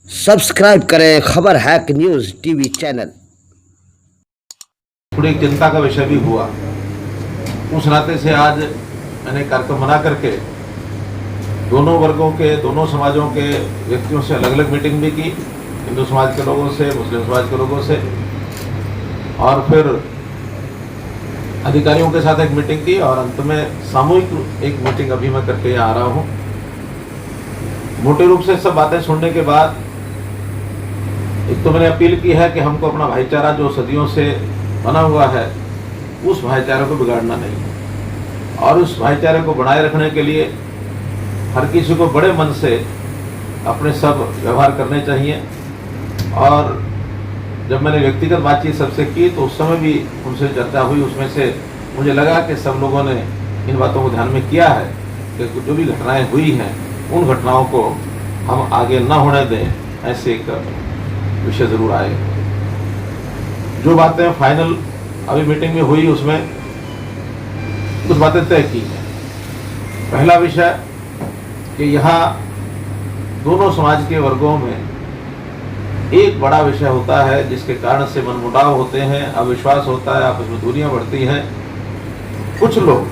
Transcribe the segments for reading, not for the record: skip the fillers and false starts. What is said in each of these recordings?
Subscribe करें खबर hack news TV channel. थोड़ी चिंता का विषय भी हुआ। उस नाते से आज मैंने कार्यक्रम बना करके दोनों वर्गों के, दोनों समाजों के व्यक्तियों से अलग अलग मीटिंग भी की, हिंदू समाज के लोगों से, मुस्लिम समाज के लोगों से, और फिर अधिकारियों के साथ एक मीटिंग की और अंत में सामूहिक एक मीटिंग अभी मैं करके यहाँ आ रहा हूँ। मोटे रूप से सब बातें सुनने के बाद एक तो मैंने अपील की है कि हमको अपना भाईचारा जो सदियों से बना हुआ है उस भाईचारे को बिगाड़ना नहीं है, और उस भाईचारे को बनाए रखने के लिए हर किसी को बड़े मन से अपने सब व्यवहार करने चाहिए। और जब मैंने व्यक्तिगत बातचीत सबसे की तो उस समय भी उनसे चर्चा हुई, उसमें से मुझे लगा कि सब लोगों ने इन बातों को ध्यान में किया है कि जो भी घटनाएं हुई हैं उन घटनाओं को हम आगे न होने दें, ऐसे एक विषय जरूर आए। जो बातें फाइनल अभी मीटिंग में हुई उसमें कुछ बातें तय की हैं। पहला विषय कि यहाँ दोनों समाज के वर्गों में एक बड़ा विषय होता है जिसके कारण से मनमुटाव होते हैं, अविश्वास होता है, आपस में दूरियां बढ़ती हैं। कुछ लोग,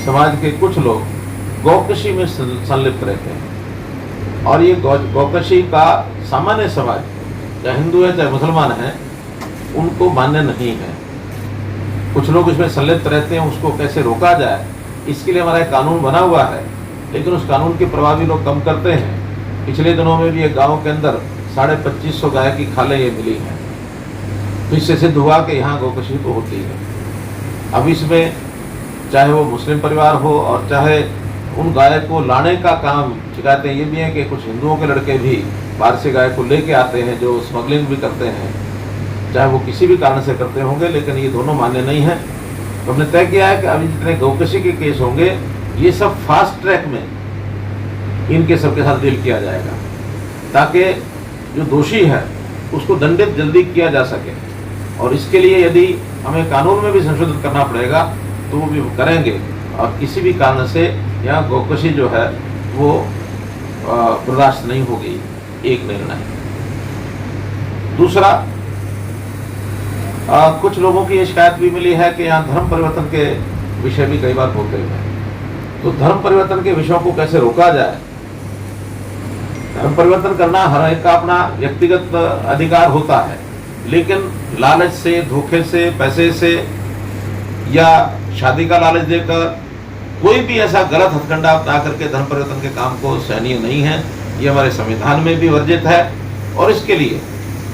समाज के कुछ लोग गौकशी में संलिप्त रहते हैं, और ये गौकशी का सामान्य समाज, चाहे हिंदू है चाहे मुसलमान है, उनको मान्य नहीं है। कुछ लोग इसमें संलिप्त रहते हैं, उसको कैसे रोका जाए इसके लिए हमारा एक कानून बना हुआ है, लेकिन उस कानून के प्रभावी लोग कम करते हैं। पिछले दिनों में भी एक गांव के अंदर 2550 गाय की खालें ये मिली हैं, तो इससे सिद्ध हुआ कि यहाँ गौकशी तो होती है। अब इसमें चाहे वो मुस्लिम परिवार हो और चाहे उन गाय को लाने का काम, शिकायतें ये भी हैं कि कुछ हिंदुओं के लड़के भी बाहर से गाय को लेके आते हैं जो स्मगलिंग भी करते हैं, चाहे वो किसी भी कारण से करते होंगे, लेकिन ये दोनों मान्य नहीं है। तो हमने तय किया है कि अभी जितने गौकशी के केस होंगे ये सब फास्ट ट्रैक में इनके सबके साथ डील किया जाएगा, ताकि जो दोषी है उसको दंडित जल्दी किया जा सके। और इसके लिए यदि हमें कानून में भी संशोधित करना पड़ेगा तो वो भी करेंगे, और किसी भी कारण से यहाँ गौकशी जो है वो बर्दाश्त नहीं होगी, एक निर्णय। दूसरा, कुछ लोगों की ये शिकायत भी मिली है कि यहाँ धर्म परिवर्तन के विषय भी कई बार बोलते हैं। तो धर्म परिवर्तन के विषयों को कैसे रोका जाए? धर्म परिवर्तन करना हर एक का अपना व्यक्तिगत अधिकार होता है, लेकिन लालच से, धोखे से, पैसे से या शादी का लालच देकर कोई भी ऐसा गलत हथकंडा अपना करके धर्म परिवर्तन के काम को सहनीय नहीं है। ये हमारे संविधान में भी वर्जित है, और इसके लिए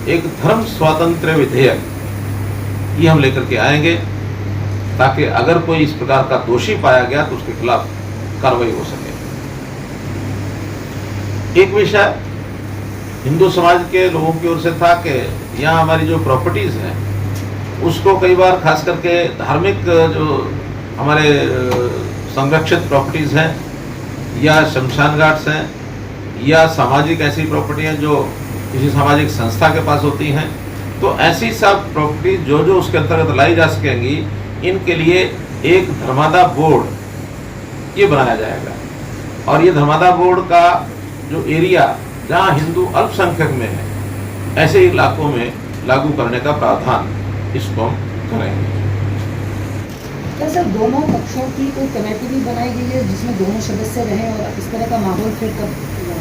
एक धर्म स्वातंत्र्य विधेयक ये हम लेकर के आएंगे, ताकि अगर कोई इस प्रकार का दोषी पाया गया तो उसके खिलाफ कार्रवाई हो सके। एक विषय हिंदू समाज के लोगों की ओर से था कि यहाँ हमारी जो प्रॉपर्टीज हैं उसको कई बार खास करके धार्मिक जो हमारे संरक्षित प्रॉपर्टीज हैं या शमशान घाट्स हैं या सामाजिक ऐसी प्रॉपर्टी हैं जो किसी सामाजिक संस्था के पास होती हैं, तो ऐसी सब प्रॉपर्टी जो जो उसके अंतर्गत लाई जा सकेंगी, इनके लिए एक धर्मादा बोर्ड ये बनाया जाएगा। और ये धर्मादा बोर्ड का जो एरिया जहाँ हिंदू अल्पसंख्यक में है, ऐसे इलाकों में लागू करने का प्रावधान इसको हम करेंगे। क्या सर दोनों पक्षों की कोई कमेटी भी बनाई गई है जिसमें दोनों सदस्य रहें और इस तरह का माहौल फिर कब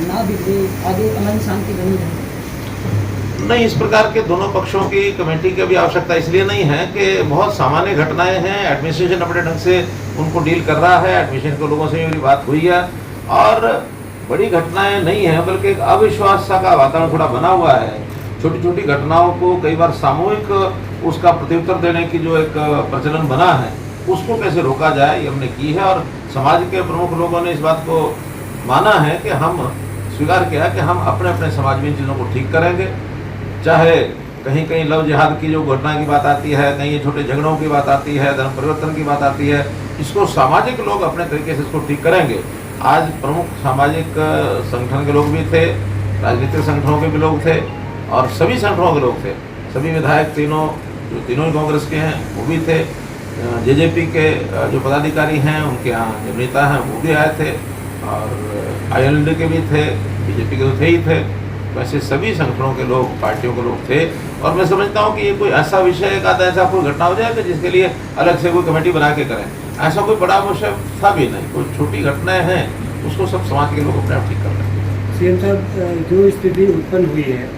ना बिगड़े, आगे अमन शांति बनी रहे? नहीं, इस प्रकार के दोनों पक्षों की कमेटी की भी आवश्यकता इसलिए नहीं है कि बहुत सामान्य घटनाएं हैं, एडमिनिस्ट्रेशन अपने ढंग से उनको डील कर रहा है, एडमिनिस्ट्रेशन के लोगों से मेरी बात हुई है, और बड़ी घटनाएं नहीं है, बल्कि एक अविश्वास का वातावरण थोड़ा बना हुआ है। छोटी छोटी घटनाओं को कई बार सामूहिक उसका प्रत्युत्तर देने की जो एक प्रचलन बना है उसको कैसे रोका जाए, ये हमने की है। और समाज के प्रमुख लोगों ने इस बात को माना है कि हम स्वीकार किया कि हम अपने अपने समाज में इन चीज़ों को ठीक करेंगे। चाहे कहीं कहीं लव जिहाद की जो घटना की बात आती है, कहीं ये छोटे झगड़ों की बात आती है, धर्म परिवर्तन की बात आती है, इसको सामाजिक लोग अपने तरीके से इसको ठीक करेंगे। आज प्रमुख सामाजिक संगठन के लोग भी थे, राजनीतिक संगठनों के भी लोग थे, और सभी संगठनों के लोग थे। सभी विधायक तीनों ही कांग्रेस के हैं वो भी थे, जेजेपी के जो पदाधिकारी हैं उनके यहाँ जो नेता हैं वो भी आए थे, और ILD के भी थे, बीजेपी के तो थे ही थे। वैसे सभी संगठनों के लोग, पार्टियों के लोग थे। और मैं समझता हूँ कि ये कोई ऐसा विषय एक आधा ऐसा कोई घटना हो जाए कि जिसके लिए अलग से कोई कमेटी बना के करें, ऐसा कोई बड़ा विषय था भी नहीं। कोई छोटी घटनाएं हैं, उसको सब समाज के लोग अपने आप ठीक कर लेंगे। सीएम साहब, जो स्थिति उत्पन्न हुई है,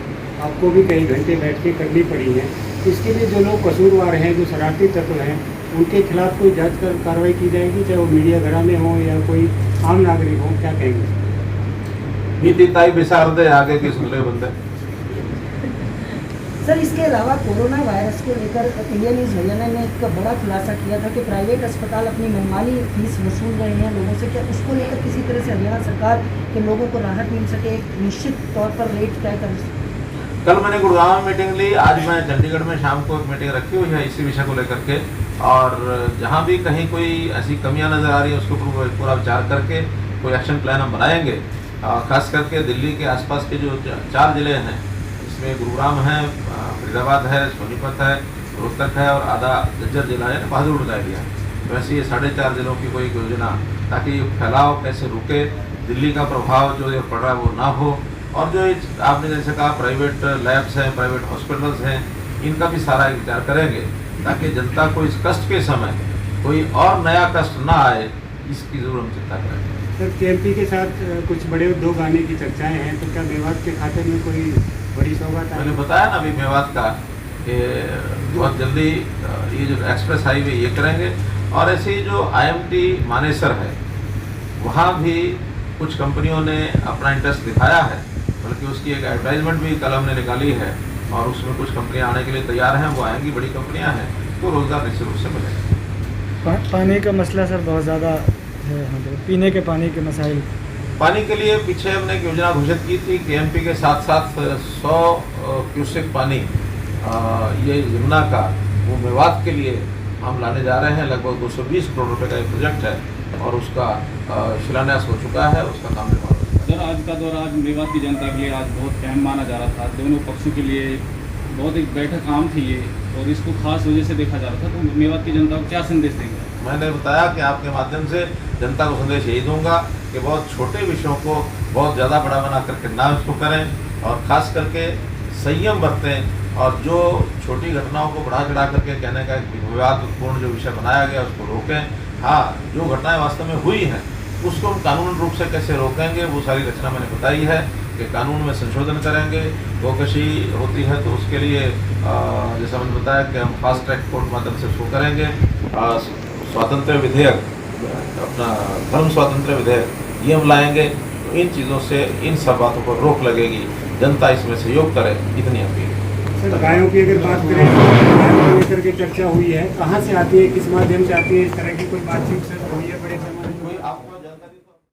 आपको भी कई घंटे बैठ के करनी पड़ी है, इसके लिए जो लोग कसूरवार हैं, जो शरारती तत्व हैं, उनके खिलाफ कोई जांच कर कार्रवाई की जाएगी, चाहे वो मीडिया घराने हो या कोई आम नागरिक हो, क्या कहेंगे? नीति ताई विसार दे आगे की सुनले बंदे। सर, इसके अलावा कोरोना वायरस को लेकर इंडियन न्यूज़ हरियाणा ने एक बड़ा खुलासा किया था कि प्राइवेट अस्पताल अपनी मनमानी फीस वसूल रहे हैं लोगों से। क्या उसको लेकर किसी तरह से हरियाणा सरकार के लोगों को राहत मिल सके, एक निश्चित तौर पर रेट तय कर? कल मैंने गुड़गांव में मीटिंग ली, आज मैं चंडीगढ़ में शाम को एक मीटिंग रखी हुई है इसी विषय को लेकर के। और जहाँ भी कहीं कोई ऐसी कमियां नज़र आ रही है उसको पूरा विचार करके कोई एक्शन प्लान हम बनाएंगे। खास करके दिल्ली के आसपास के जो 4 जिले हैं, इसमें गुरुग्राम है, फरीदाबाद है, सोनीपत है, रोहतक है और आधा झज्जर जिला है, बहादुरगढ़ एरिया। तो वैसे ये 4.5 जिलों की कोई योजना, ताकि फैलाव कैसे रुके, दिल्ली का प्रभाव जो ये पड़ रहा है वो ना हो। और जो आपने जैसे कहा प्राइवेट लैब्स हैं, प्राइवेट हॉस्पिटल्स हैं, इनका भी सारा विचार करेंगे ताकि जनता को इस कष्ट के समय कोई और नया कष्ट ना आए, इसकी जरूर हम चिंता करेंगे। सर, केएमपी के साथ कुछ बड़े उद्योग आने की चर्चाएं हैं, तो क्या मेवात के खाते में कोई बड़ी सौगात? मैंने बताया ना अभी मेवात का कि बहुत जल्दी ये जो एक्सप्रेस हाईवे ये करेंगे। और ऐसे ही जो IMT मानेसर है, वहाँ भी कुछ कंपनियों ने अपना इंटरेस्ट दिखाया है, बल्कि उसकी एक एडवर्टाइजमेंट भी कल हमने निकाली है और उसमें कुछ कंपनियां आने के लिए तैयार हैं। वो आएंगी, बड़ी कंपनियां हैं, तो रोजगार निश्चित रूप से मिलेगा। पानी का मसला सर बहुत ज़्यादा है, पीने के पानी के मसाइल। पानी के लिए पीछे हमने एक योजना घोषित की थी कि MP के साथ साथ 100 क्यूसेक पानी ये यमुना का वो मेवात के लिए हम लाने जा रहे हैं। लगभग 220 करोड़ रुपए का एक प्रोजेक्ट है और उसका शिलान्यास हो चुका है, उसका काम निर्माण हो चुका है। सर, आज का दौर आज मेवात की जनता के लिए आज बहुत अहम माना जा रहा था। दोनों पक्षों के लिए बहुत एक बैठक आम थी ये, और इसको खास वजह से देखा जा रहा था। तो मेवात की जनता को क्या संदेश देंगे? मैंने बताया कि आपके माध्यम से जनता को संदेश यही दूंगा कि बहुत छोटे विषयों को बहुत ज़्यादा बड़ा बना करके ना उसको करें और ख़ास करके संयम बरतें। और जो छोटी घटनाओं को बढ़ा चढ़ा करके कहने का एक विवादपूर्ण जो विषय बनाया गया उसको रोकें। हाँ, जो घटनाएं वास्तव में हुई हैं उसको हम कानून रूप से कैसे रोकेंगे, वो सारी रचना मैंने बताई है कि कानून में संशोधन करेंगे। गोकशी होती है तो उसके लिए जैसा मैंने बताया कि हम फास्ट ट्रैक कोर्ट माध्यम से उसको करेंगे। स्वातंत्र्य विधेयक, अपना धर्म स्वातंत्र्य विधेयक ये हम लाएंगे। तो इन चीज़ों से, इन सब बातों पर रोक लगेगी, जनता इसमें सहयोग करे, इतनी अपील। सर, गायों की अगर बात करें तो गायों को लेकर के चर्चा हुई है, कहाँ से आती है, किस माध्यम से आती है, इस तरह की कोई बातचीत सर हुई है बड़े पैमाने पर? कोई आपको जानकारी